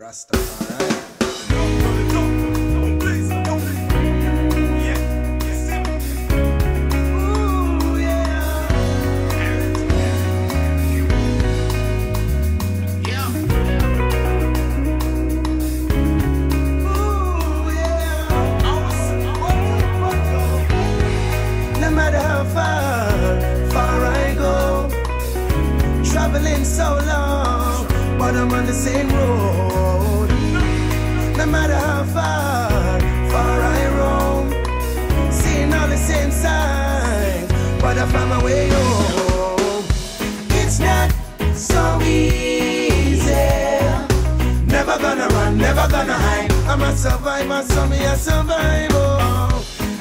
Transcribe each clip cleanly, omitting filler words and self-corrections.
Rastafari. No matter how far I go, traveling so long, but I'm on the same road. No matter how far I roam, seeing all the same signs, but I find my way home. It's not so easy. Never gonna run, never gonna hide. I'm a survivor, so me a survivor.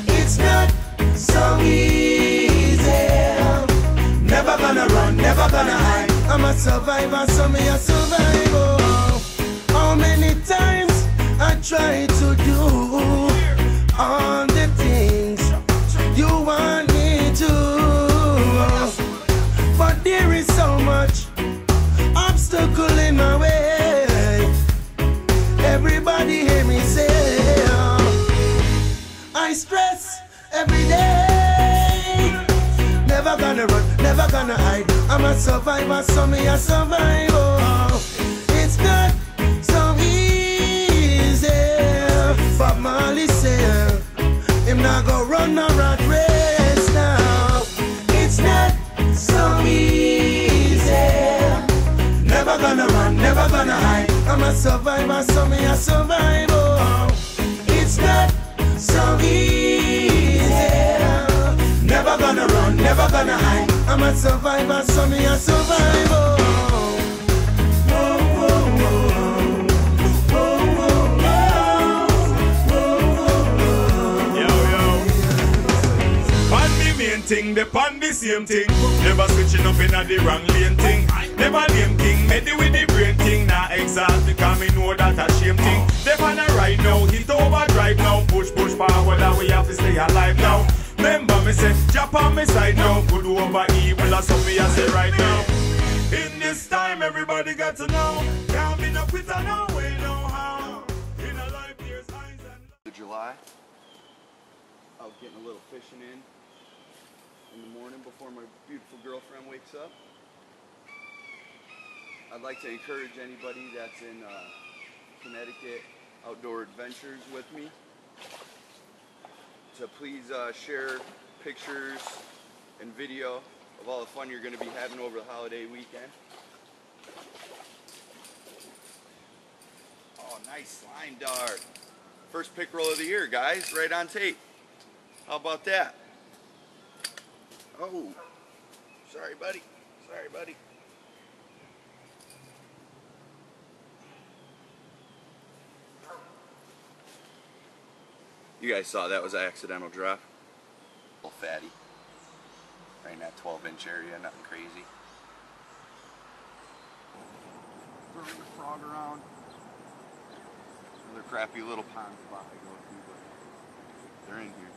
It's not so easy. Never gonna run, never gonna hide. I'm a survivor, so me a survivor. How many times I try to do all the things you want me to, but there is so much obstacle in my way. Everybody hear me say, I stress every day. Never gonna run, never gonna hide. I'm a survivor, so me a survivor. It's not so easy. But Marley said, him not go run no rat race now. It's not so easy. Never gonna run, never gonna hide. I'm a survivor, so me a survivor. It's not so easy. Never gonna run, never gonna hide. I'm a survivor, so me a survivor. Whoa, whoa, whoa. Whoa, whoa, whoa. Yo, yo. Pan me main thing, they pan the same thing. Never switching up in a the wrong lane thing. Never name king, made with the brain thing. Now exalt because me know that a shame thing. They pan a right now, hit overdrive now. Push forward and we have to stay alive now. Remember me say, jump on me side now. Good over evil, that's what me I say right now. In this time, everybody got to know. Can't be no quitter, no way, no how. In a life, there's eyes and... July, out getting a little fishing in the morning before my beautiful girlfriend wakes up. I'd like to encourage anybody that's in Connecticut outdoor adventures with me to please share pictures and video of all the fun you're going to be having over the holiday weekend. Oh, nice slime dart. First pickerel of the year, guys, right on tape. How about that? Oh, sorry, buddy. Sorry, buddy. You guys saw that was an accidental drop. A little fatty. Right in that 12-inch area, nothing crazy. Throwing the frog around. Another crappy little pond spot I go to, but they're in here.